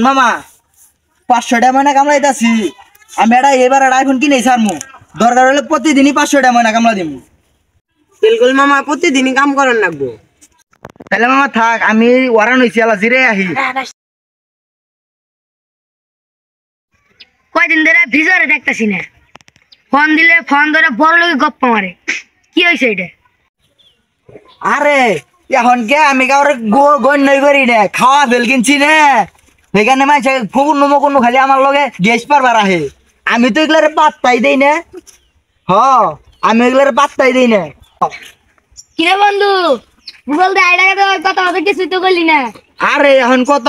মামা 500 টাকা ময়না কামড়াইতাছি আমি এবার আইফোন কিনে ছাড়মু দরকার হলে প্রতিদিনই 500 টাকা ময়না কামড়া দিমু। বিলকুল মামা প্রতিদিনই কাম করার লাগবো। তাহলে মামা থাক আমি ওয়ারান হইছি আলা জিরে আহি। কয়দিন ধরে ভিজরে দেখতেছি না, ফোন দিলে ফোন ধরে বড় লোক গপ্পা মারে। কি হয়েছে এটা? আরে এখন কে আমি কাউরে গণ্য করি না, খাওয়া ফেল কিনছি না সেখানে মাইছে ফকুন মকুন খালি আমার লগে গ্যাস পারবার আহে। আমি তো এগুলার পাত্তাই দেই না। আমি এগুলার পাত্তাই দেই না। কিরে বন্ধু গুগল দে আইডা কথা কথা কিছুই তো বললি না। আরে এখন কত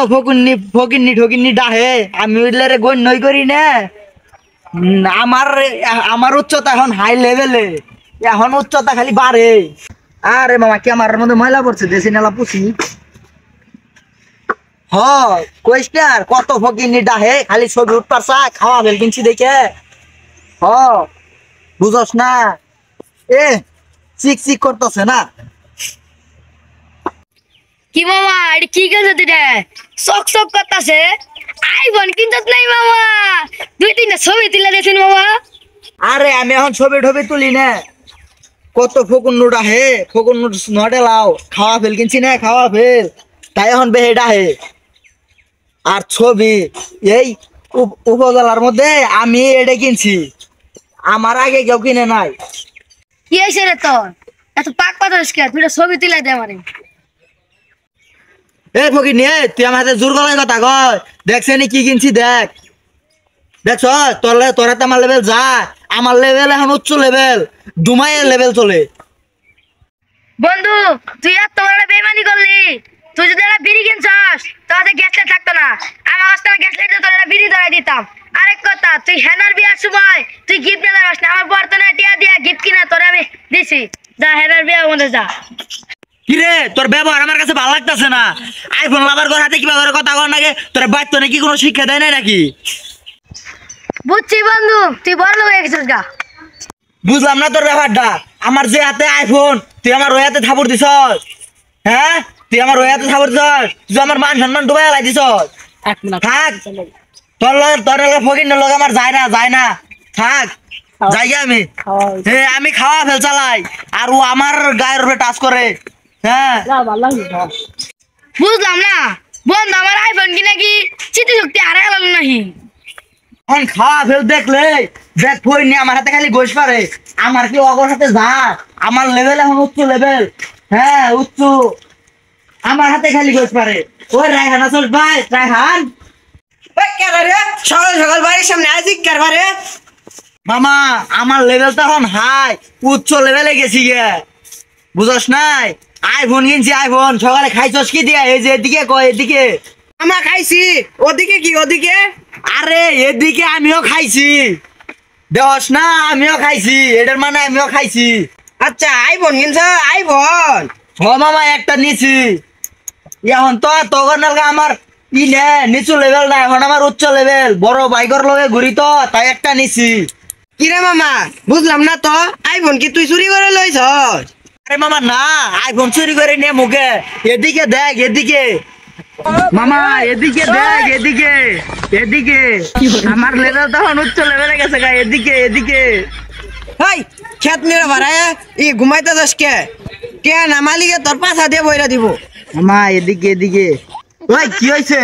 ফকিন্নি ঠকিন্নি ডাহে আমি ওইগুলারে গণ্যই করি না। আমার উচ্চতা এখন হাই লেভেলে, এখন উচ্চতা খালি বাড়ে। আরে মামা কি আমার মধ্যে ময়লা পড়ছে দেশি নালা পুষি। কোয়েস্টার কত ফকিন্নি ডাহে খালি ছবি উঠপার চা খাওয়া ফেল কিনছি দেখে। বুঝস না এ চিক চিক করতেছে না। কি মামা এটা কি গেছে তুই চক চক করতেছে? আইফোন কিনছত নাই মামা, 2-3টা ছবি তুলে দিয়েছেন মামা। আরে আমি এখন ছবি টবি তুলি না, কত ফকুন ডাহে ফকুন নটে লাও খাওয়া ফেল কিনছি না খাওয়া ফেল তাই এখন বেহে ডাহে। আর ছবি এই উপজেলার মধ্যে আমি এটা কিনছি, আমার আগে কেউ কিনে নাই। কি হয়েছে রে তোর এত পাক পাতাস কে? 2টা ছবি তুলে দে আমারে। এই ফকির নিয়ে তুই আমার হাতে জোর গলায় কথা কয় দেখছে নি কি কিনছি দেখ। দেখছ তোরা তো আমার লেভেল যা, আমার লেভেল এখন উচ্চ লেভেল, ডুমাইয়ের লেভেল চলে। বন্ধু তুই এত বড় বেইমানি করলি, তুই যদি একটা বিড়ি কিনছস তাহলে গ্যাস লাইট থাকতো না। আমার অস্তানে গ্যাস লাইট তোর একটা বিড়ি ধরাই দিতাম। আরেক কথা তুই হেনার বিয়ার সময় তুই গিফট নিয়ে যাস না, আমার বর্তমানে টিয়া দিয়া গিফট কিনা তোরে আমি দিছি। যা হেনার বিয়ার মধ্যে যা। কিরে তোর ব্যবহার আমার কাছে ভালো লাগতেছে না। আইফোন লাভার ঘর হাতে কিভাবে কথা কর নাকি তোর বাচ্চা নাকি কোনো শিক্ষা দেয় নাই নাকি? বুঝছি বন্ধু তুই বড় লোক হয়ে গেছিস গা। বুঝলাম না তোর ব্যাপারটা। আমার যে হাতে আইফোন তুই আমার ওই হাতে থাপড় দিছস। তুই আমার ওই হাতে থাপড় দিছস, তুই আমার মান সম্মান ডুবাই লাই দিছস। থাক তোর ফকির লগে আমার যায় না থাক যাই আমি খাওয়া ফেল চালাই আর ও আমার গায়ের উপরে টাচ করে। বুঝলাম না বন্ধু আমার আইফোন কিনা কি স্মৃতি শক্তি হারাই গেল নাকি? এখন খাওয়া ফেল দেখলে দেখ ফই নি আমার হাতে খালি গোস পারে। আমার কি অগর হাতে যা, আমার লেভেল এখন উচ্চ লেভেল। উচ্চ আমার হাতে খালি গোস পারে। ওই রায়হান আসল ভাই রায়হান সকাল সকাল বাড়ির সামনে আজিক কারবারে। মামা আমার লেভেল তো এখন হাই উচ্চ লেভেলে গেছি গে, বুঝস নাই? আইফোন কিনছি আইফোন। সকালে খাইছস কি দিয়া? এই যে এদিকে কয় এদিকে। আমা খাইছি ওদিকে কি ওদিকে? আরে এদিকে আমিও খাইছি, দেওস না আমিও খাইছি, এটার মানে আমিও খাইছি। আচ্ছা আইফোন কিনছ আইফোন? মামা একটা নিছি। এখন তো তখন আমার নিচু লেভেল না, এখন আমার উচ্চ লেভেল। বড় বাইকের লগে ঘুরি তো তাই একটা নিছি। কিরে মামা বুঝলাম না তো, আইফোন কি তুই চুরি করে লইছস? আরে মামা না আইফোন চুরি করে নিয়ে মুখে। এদিকে দেখ এদিকে মামা, এদিকে দেখ এদিকে এদিকে। আমার লেভেল তখন উচ্চ লেভেলে গেছে গা। এদিকে এদিকে হাই খেত নিয়ে ভাড়ায় ই ঘুমাইতে যাস কে? কে না মালিকে তোর পাছা দিয়ে বইরা দিব। মামা এদিকে এদিকে। ওই কি হয়েছে?